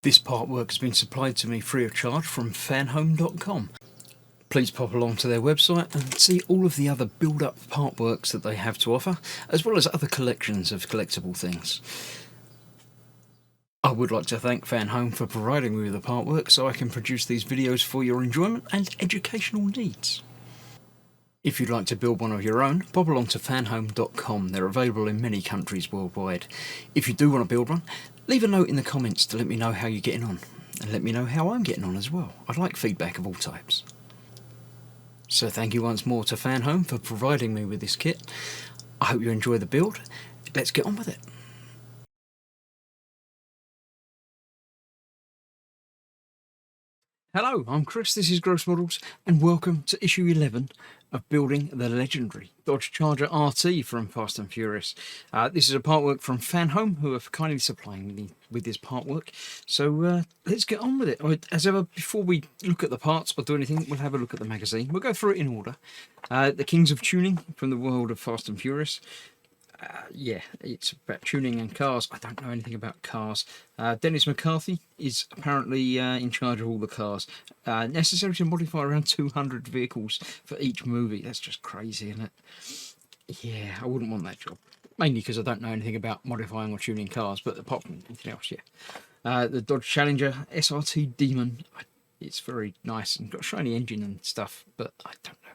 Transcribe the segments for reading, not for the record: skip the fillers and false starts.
This part work has been supplied to me free of charge from Fanhome.com. Please pop along to their website and see all of the other build-up part works that they have to offer, as well as other collections of collectible things. I would like to thank Fanhome for providing me with the part work so I can produce these videos for your enjoyment and educational needs. If you'd like to build one of your own, pop along to fanhome.com. They're available in many countries worldwide. If you do want to build one, leave a note in the comments to let me know how you're getting on, and let me know how I'm getting on as well. I'd like feedback of all types. So thank you once more to Fanhome for providing me with this kit. I hope you enjoy the build. Let's get on with it. Hello, I'm Chris, this is Gross Models, and welcome to issue 11 of building the legendary Dodge Charger RT from Fast and Furious. This is a part work from Fanhome, who are kindly supplying me with this part work. So let's get on with it. As ever, before we look at the parts or do anything, we'll have a look at the magazine. We'll go through it in order. The Kings of Tuning from the world of Fast and Furious. Yeah, it's about tuning and cars. I don't know anything about cars. Dennis McCarthy is apparently in charge of all the cars. Necessary to modify around 200 vehicles for each movie. That's just crazy, isn't it? Yeah, I wouldn't want that job. Mainly because I don't know anything about modifying or tuning cars, but apart from anything else, yeah. The Dodge Challenger SRT Demon. It's very nice and got a shiny engine and stuff, but I don't know.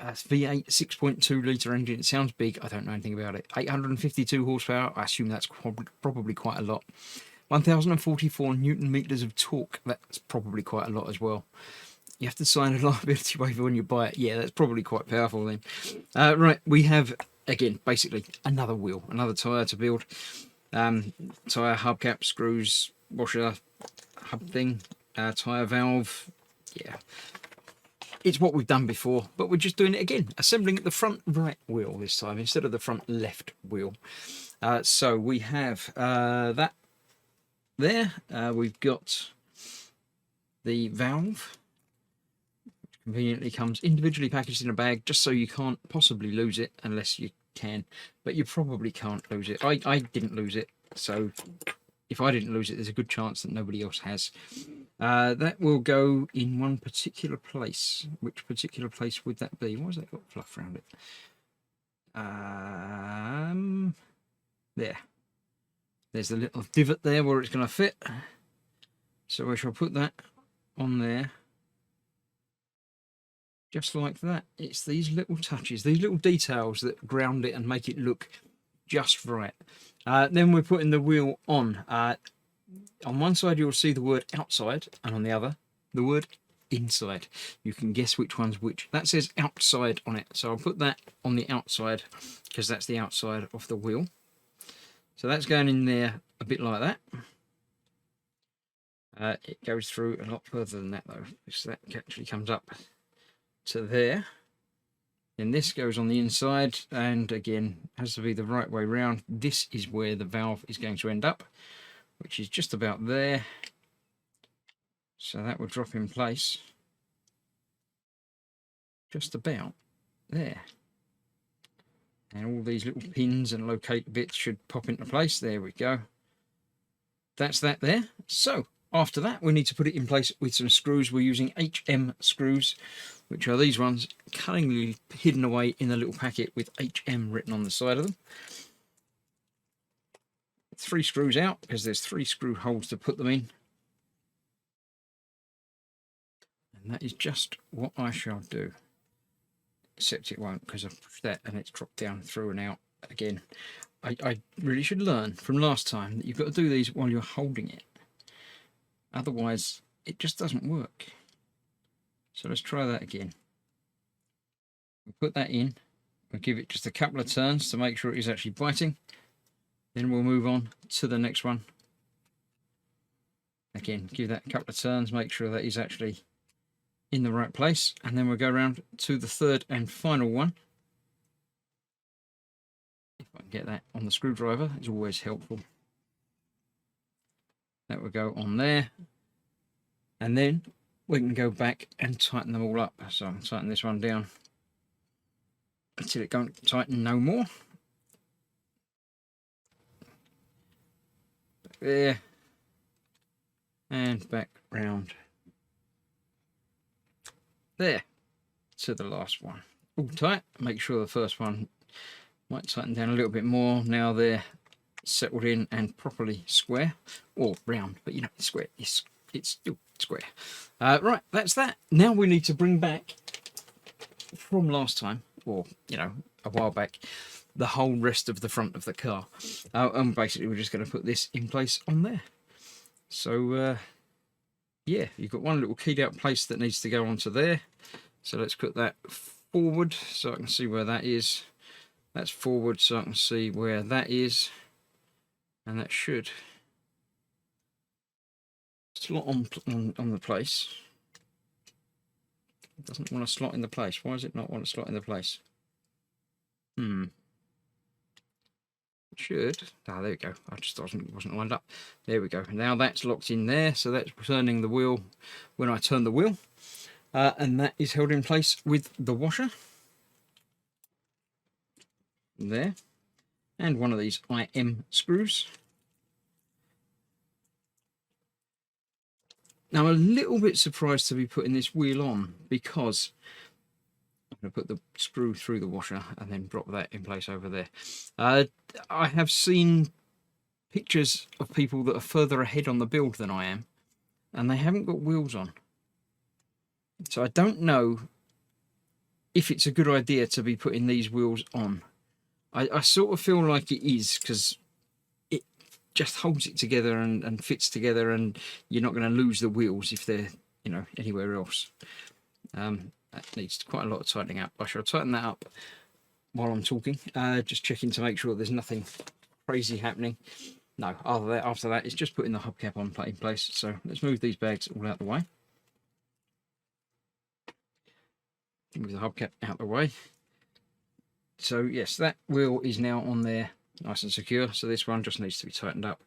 V8 6.2 litre engine. It sounds big. I don't know anything about it. 852 horsepower. I assume that's probably quite a lot. 1044 newton meters of torque. That's probably quite a lot as well. You have to sign a liability waiver when you buy it. Yeah, that's probably quite powerful then. Right, we have, again, basically another wheel, another tyre to build. Tyre hubcap, screws, washer, hub thing, tyre valve. Yeah. It's what we've done before, but we're just doing it again, assembling the front right wheel this time instead of the front left wheel. So we have that there. We've got the valve, which conveniently comes individually packaged in a bag, just so you can't possibly lose it unless you can, but you probably can't lose it. I didn't lose it, so if I didn't lose it, there's a good chance that nobody else has. That will go in one particular place. Which particular place would that be? Why has that got fluff around it? There. There's the little divot there where it's going to fit. So I shall put that on there. Just like that. It's these little touches, these little details that ground it and make it look just right. Then we're putting the wheel on. On one side you'll see the word outside, and on the other the word inside. You can guess which one's which. That says outside on it, so I'll put that on the outside because that's the outside of the wheel. So that's going in there a bit like that. It goes through a lot further than that though, because that actually comes up to there. Then this goes on the inside, and again has to be the right way round. This is where the valve is going to end up, which is just about there. So that will drop in place just about there. And all these little pins and locate bits should pop into place. There we go. That's that there. So after that, we need to put it in place with some screws. We're using HM screws, which are these ones, cunningly hidden away in a little packet with HM written on the side of them. 3 screws out because there's 3 screw holes to put them in. And that is just what I shall do. Except it won't, because I've pushed that and it's dropped down through and out again. I really should learn from last time that you've got to do these while you're holding it. Otherwise, it just doesn't work. So let's try that again. We'll put that in. We'll give it just a couple of turns to make sure it is actually biting. Then we'll move on to the next one. Again, give that a couple of turns, make sure that is actually in the right place, and then we'll go around to the third and final one. If I can get that on the screwdriver, it's always helpful. That will go on there, and then we can go back and tighten them all up. So I'll tighten this one down until it can't tighten no more. There. and back round there to the last one. All tight. Make sure the first one might tighten down a little bit more. Now they're settled in and properly square, or round, but you know, square. It's still square. Right, that's that. Now we need to bring back from last time, or you know, a while back, the whole rest of the front of the car, and basically we're just going to put this in place on there. So yeah, you've got one little keyed out place that needs to go onto there. So let's put that forward so I can see where that is. That's forward so I can see where that is, and that should slot on the place. It doesn't want to slot in the place. Why does it not want to slot in the place? It should. Ah, there we go. I just wasn't lined up. There we go. Now that's locked in there, so that's turning the wheel when I turn the wheel, and that is held in place with the washer there, and one of these IM screws. Now I'm a little bit surprised to be putting this wheel on, because I'm going to put the screw through the washer and then drop that in place over there. I have seen pictures of people that are further ahead on the build than I am, and they haven't got wheels on. So I don't know if it's a good idea to be putting these wheels on. I sort of feel like it is, because it just holds it together and fits together, and you're not going to lose the wheels if they're, you know, anywhere else. That needs quite a lot of tightening up. I shall tighten that up while I'm talking, just checking to make sure there's nothing crazy happening. No, after that it's just putting the hubcap on in place. So let's move these bags all out the way. Move the hubcap out the way. So yes, that wheel is now on there nice and secure. So this one just needs to be tightened up.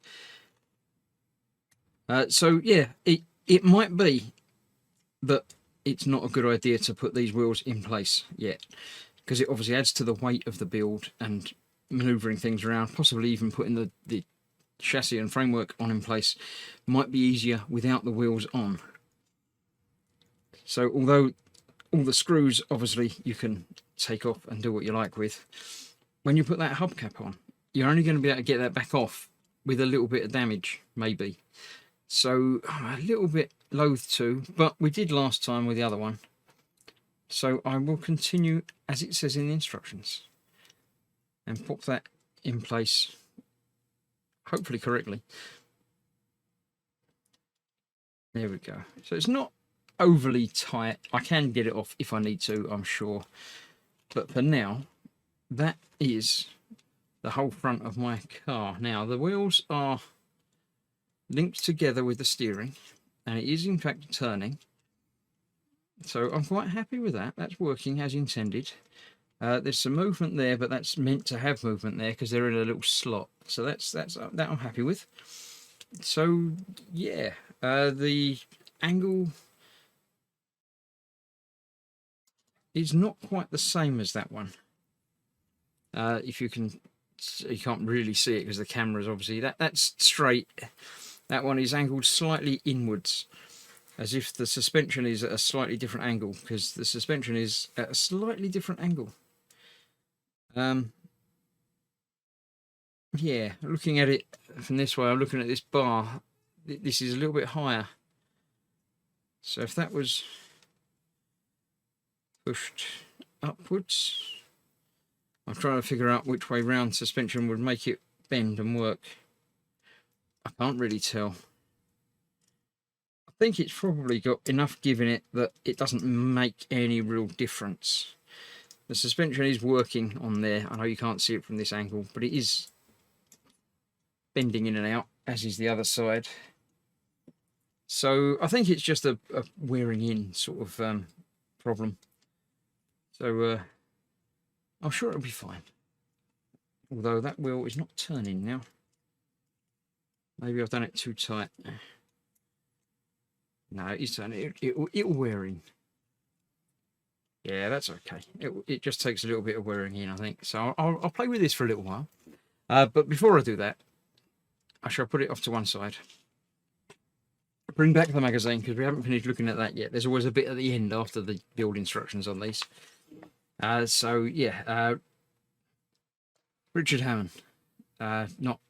So yeah, it might be that it's not a good idea to put these wheels in place yet, because it obviously adds to the weight of the build and manoeuvring things around. Possibly even putting the chassis and framework on in place might be easier without the wheels on. So although all the screws obviously you can take off and do what you like with, when you put that hubcap on, you're only going to be able to get that back off with a little bit of damage, maybe. So I'm a little bit loath to, but we did last time with the other one. So I will continue as it says in the instructions and pop that in place, hopefully correctly. There we go. So it's not overly tight. I can get it off if I need to, I'm sure. But for now, that is the whole front of my car. Now, the wheels are linked together with the steering, and it is in fact turning. So I'm quite happy with that. That's working as intended. There's some movement there, but that's meant to have movement there because they're in a little slot. So that I'm happy with. So yeah, the angle is not quite the same as that one. If you can't really see it because the camera is obviously that's straight. That one is angled slightly inwards, as if the suspension is at a slightly different angle, because the suspension is at a slightly different angle. Yeah, looking at it from this way, I'm looking at this bar. This is a little bit higher. So if that was pushed upwards, I'm trying to figure out which way round suspension would make it bend and work. I can't really tell. I think it's probably got enough give in it that it doesn't make any real difference. The suspension is working on there. I know you can't see it from this angle, but it is bending in and out, as is the other side. So I think it's just a wearing in sort of problem. So I'm sure it'll be fine. Although that wheel is not turning now. Maybe I've done it too tight. No, it is turning. It'll wear in. Yeah, that's okay. It just takes a little bit of wearing in, I think. So I'll play with this for a little while. But before I do that, I shall put it off to one side. bring back the magazine because we haven't finished looking at that yet. There's always a bit at the end after the build instructions on these. So yeah, Richard Hammond, not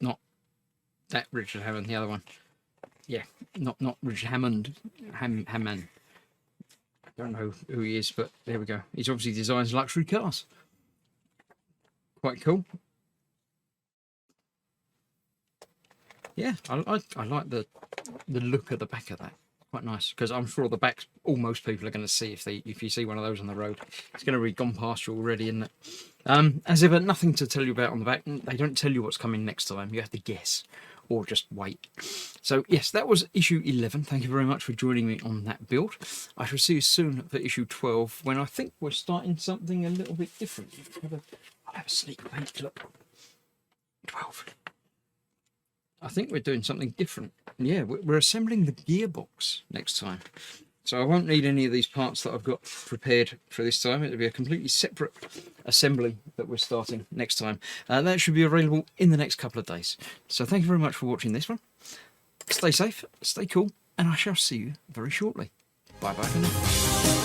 that Richard Hammond, the other one. Yeah, not Richard Hammond, Hammond. I don't know who he is, but there we go. He's obviously designs luxury cars. Quite cool. Yeah, I like the look at the back of that. Quite nice, because I'm sure the back almost people are going to see if you see one of those on the road. It's going to be gone past you already, isn't it? As ever, nothing to tell you about on the back. They don't tell you what's coming next time. You have to guess or just wait. So yes, that was issue 11. Thank you very much for joining me on that build. I shall see you soon for issue 12, when I think we're starting something a little bit different. I'll have a sneak peek. Look, 12. I think we're doing something different. Yeah, we're assembling the gearbox next time. So I won't need any of these parts that I've got prepared for this time. It'll be a completely separate assembly that we're starting next time. That should be available in the next couple of days. So thank you very much for watching this one. Stay safe, stay cool, and I shall see you very shortly. Bye bye for now.